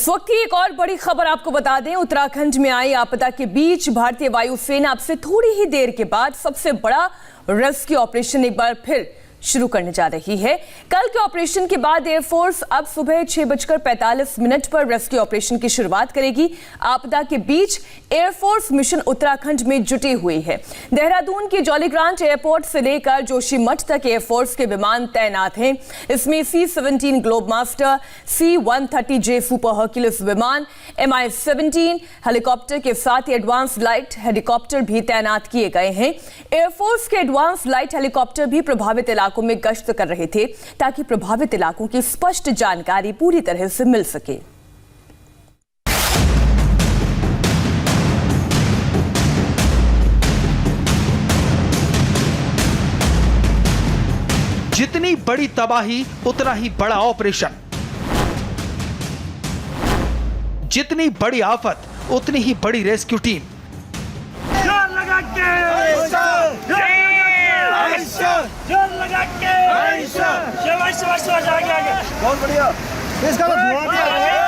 इस वक्त की एक और बड़ी खबर आपको बता दें, उत्तराखंड में आई आपदा के बीच भारतीय वायुसेना अब से थोड़ी ही देर के बाद सबसे बड़ा रेस्क्यू ऑपरेशन एक बार फिर शुरू करने जा रही है। कल के ऑपरेशन के बाद एयरफोर्स अब सुबह 6:45 पर रेस्क्यू ऑपरेशन की शुरुआत करेगी। आपदा के बीच एयरफोर्स मिशन उत्तराखंड में जुटी हुई है। देहरादून के जॉलीग्रांट एयरपोर्ट से लेकर जोशीमठ तक एयरफोर्स के विमान तैनात हैं। इसमें C-17 Globemaster, C-130J super Hercules विमान, Mi-17 हेलीकॉप्टर के साथ ही एडवांस लाइट हेलीकॉप्टर भी तैनात किए गए हैं। एयरफोर्स के एडवांस लाइट हेलीकॉप्टर भी प्रभावित इलाकों में गश्त कर रहे थे ताकि प्रभावित इलाकों की स्पष्ट जानकारी पूरी तरह से मिल सके। जितनी बड़ी तबाही उतना ही बड़ा ऑपरेशन, जितनी बड़ी आफत उतनी ही बड़ी रेस्क्यू टीम। जोर लगा के बहुत बढ़िया। इसका धुआं भी आ गया।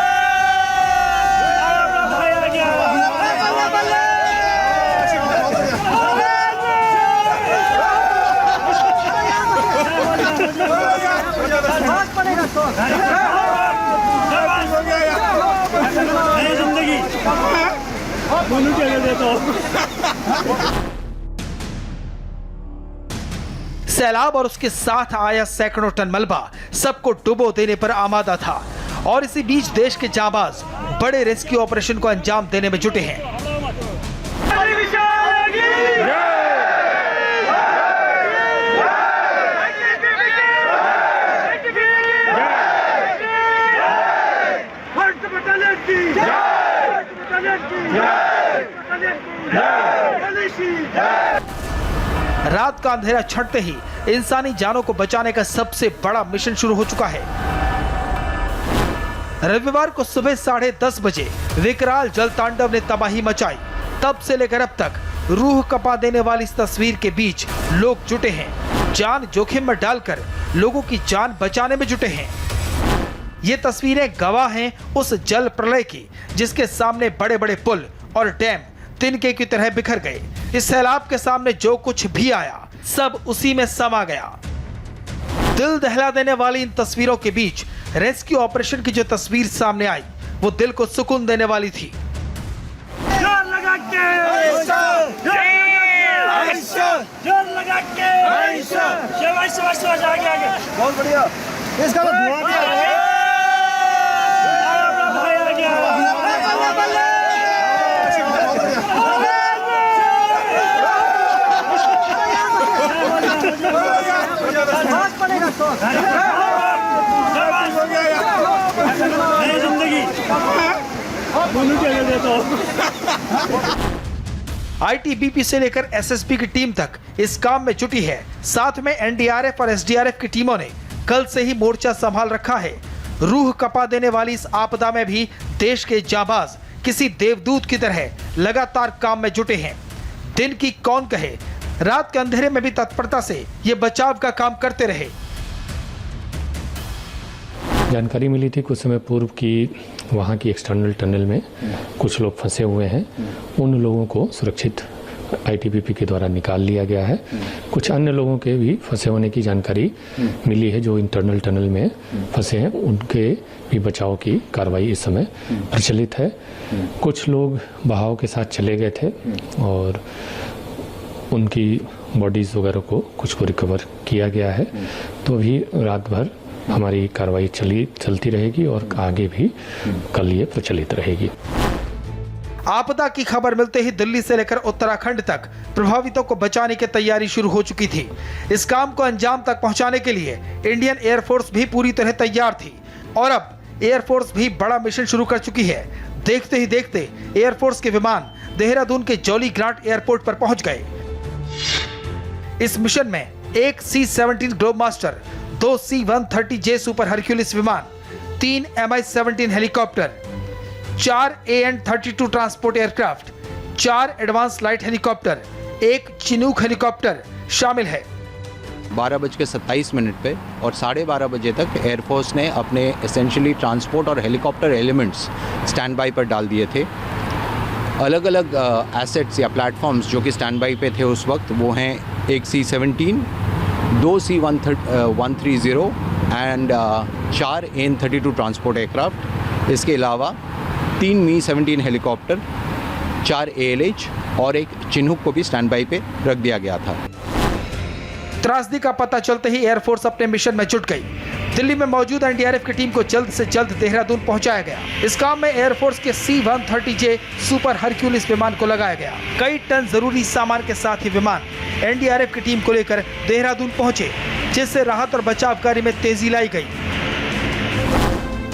जिंदगी दोनों के लिए देता हूँ। सैलाब और उसके साथ आया सैकड़ों टन मलबा सबको डुबो देने पर आमादा था और इसी बीच देश के जाबाज बड़े रेस्क्यू ऑपरेशन को अंजाम देने में जुटे हैं। रात का अंधेरा छंटते ही इंसानी जानों को बचाने का सबसे बड़ा मिशन शुरू हो चुका है। रविवार को सुबह 10:30 बजे विकराल जल तांडव ने तबाही मचाई। तब से लेकर अब तक रूह कपा देने वाली इस तस्वीर के बीच लोग जुटे हैं, जान जोखिम में डालकर लोगों की जान बचाने में जुटे हैं। ये तस्वीरें गवाह हैं उस जल प्रलय की जिसके सामने बड़े बड़े पुल और डैम तिनके की तरह बिखर गए। इस सैलाब के सामने जो कुछ भी आया सब उसी में समा गया। दिल दहला देने वाली इन तस्वीरों के बीच रेस्क्यू ऑपरेशन की जो तस्वीर सामने आई वो दिल को सुकून देने वाली थी। जोर लगा के बहुत बढ़िया। इसका धुआं भी आ गया। जिंदगी दोनों के लिए देता हूँ। ITBP से लेकर SSB की टीम तक इस काम में जुटी है। साथ में NDRF और SDRF की टीमों ने कल से ही मोर्चा संभाल रखा है। रूह कपा देने वाली इस आपदा में भी देश के जाबाज किसी देवदूत की तरह लगातार काम में जुटे हैं। दिन की कौन कहे, रात के अंधेरे में भी तत्परता से ये बचाव का काम करते रहे। जानकारी मिली थी कुछ समय पूर्व कि वहाँ की एक्सटर्नल टनल में कुछ लोग फंसे हुए हैं। उन लोगों को सुरक्षित ITBP के द्वारा निकाल लिया गया है। कुछ अन्य लोगों के भी फंसे होने की जानकारी मिली है जो इंटरनल टनल में फंसे हैं। उनके भी बचाव की कार्रवाई इस समय प्रचलित है। कुछ लोग बहाव के साथ चले गए थे और उनकी बॉडीज वगैरह को कुछ को रिकवर किया गया है। तो अभी रात भर हमारी कार्रवाई चलती रहेगी और आगे भी कल ये प्रचलित रहेगी। आपदा की खबर मिलते ही दिल्ली से लेकर उत्तराखंड तक प्रभावितों को बचाने की तैयारी शुरू हो चुकी थी। इस काम को अंजाम तक पहुंचाने के लिए इंडियन एयरफोर्स भी पूरी तरह तैयार थी और अब एयरफोर्स भी बड़ा मिशन शुरू कर चुकी है। देखते ही देखते एयरफोर्स के विमान देहरादून के जॉलीग्रांट एयरपोर्ट पर पहुंच गए। इस मिशन में एक C-17 Globemaster, 2 C-130J super Hercules विमान, 3 Mi-17 helicopter, 4 AN-32 transport aircraft, 4 advance light helicopter, 1 Chinook helicopter शामिल है। 12:27 पे और 12:30 बजे तक एयरफोर्स ने अपने एसेंशियली ट्रांसपोर्ट और हेलीकॉप्टर एलिमेंट्स स्टैंड बाई पर डाल दिए थे। अलग अलग एसेट्स या प्लेटफॉर्म्स जो कि स्टैंड बाई पे थे उस वक्त वो हैं एक C-17, 2 C-130 and 4 AN-32 transport aircraft. इसके अलावा 3 Mi-17 हेलीकॉप्टर, 4 ALH और एक चिन्हुक को भी स्टैंड बाई पे रख दिया गया था। त्रासदी का पता चलते ही एयरफोर्स अपने मिशन में जुट गई। दिल्ली में मौजूद एनडीआरएफ की टीम को जल्द से जल्द देहरादून पहुंचाया गया। इस काम में एयरफोर्स के C-130J सुपर हरक्यूलिस विमान को लगाया गया। कई टन जरूरी सामान के साथ ही विमान एनडीआरएफ की टीम को लेकर देहरादून पहुंचे, जिससे राहत और बचाव कार्य में तेजी लाई गई।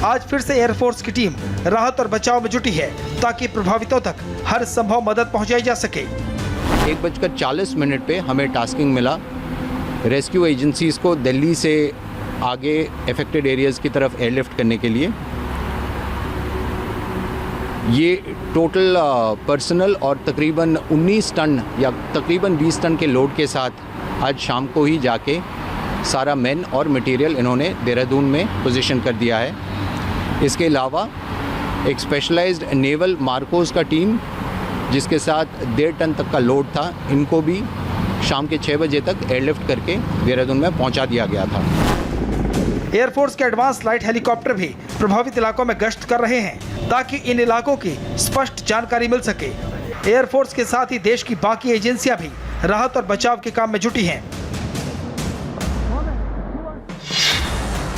आज फिर से एयरफोर्स की टीम राहत और बचाव में जुटी है ताकि प्रभावितों तक हर संभव मदद पहुंचाई जा सके। 1:40 पे हमें टास्किंग मिला रेस्क्यू एजेंसीज को दिल्ली से आगे अफेक्टेड एरियाज़ की तरफ एयरलिफ्ट करने के लिए। ये टोटल पर्सनल और तकरीबन 19 टन या तकरीबन 20 टन के लोड के साथ आज शाम को ही जाके सारा मैन और मटेरियल इन्होंने देहरादून में पोजीशन कर दिया है। इसके अलावा एक स्पेशलाइज्ड नेवल मार्कोस का टीम जिसके साथ 1.5 टन तक का लोड था, इनको भी शाम के 6 बजे तक एयरलिफ्ट करके देहरादून में पहुंचा दिया गया था। एयरफोर्स के एडवांस लाइट हेलीकॉप्टर भी प्रभावित इलाकों में गश्त कर रहे हैं ताकि इन इलाकों की स्पष्ट जानकारी मिल सके। एयरफोर्स के साथ ही देश की बाकी एजेंसियां भी राहत और बचाव के काम में जुटी हैं।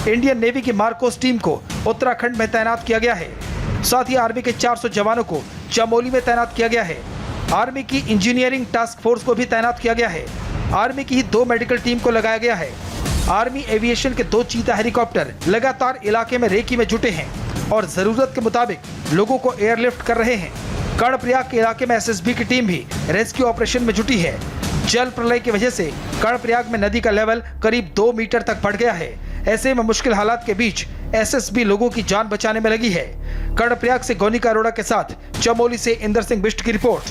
इंडियन नेवी की मार्कोस टीम को उत्तराखंड में तैनात किया गया है। साथ ही आर्मी के 400 जवानों को चमोली में तैनात किया गया है। आर्मी की इंजीनियरिंग टास्क फोर्स को भी तैनात किया गया है। आर्मी की ही 2 मेडिकल टीम को लगाया गया है। आर्मी एविएशन के 2 चीता हेलीकॉप्टर लगातार इलाके में रेकी में जुटे हैं और जरूरत के मुताबिक लोगों को एयरलिफ्ट कर रहे हैं। कर्णप्रयाग के इलाके में एसएसबी की टीम भी रेस्क्यू ऑपरेशन में जुटी है। जल प्रलय की वजह से कर्णप्रयाग में नदी का लेवल करीब 2 मीटर तक बढ़ गया है। ऐसे में मुश्किल हालात के बीच एसएसबी लोगों की जान बचाने में लगी है। कर्णप्रयाग से गोनिका अरोड़ा के साथ चमोली से इंदर सिंह बिष्ट की रिपोर्ट।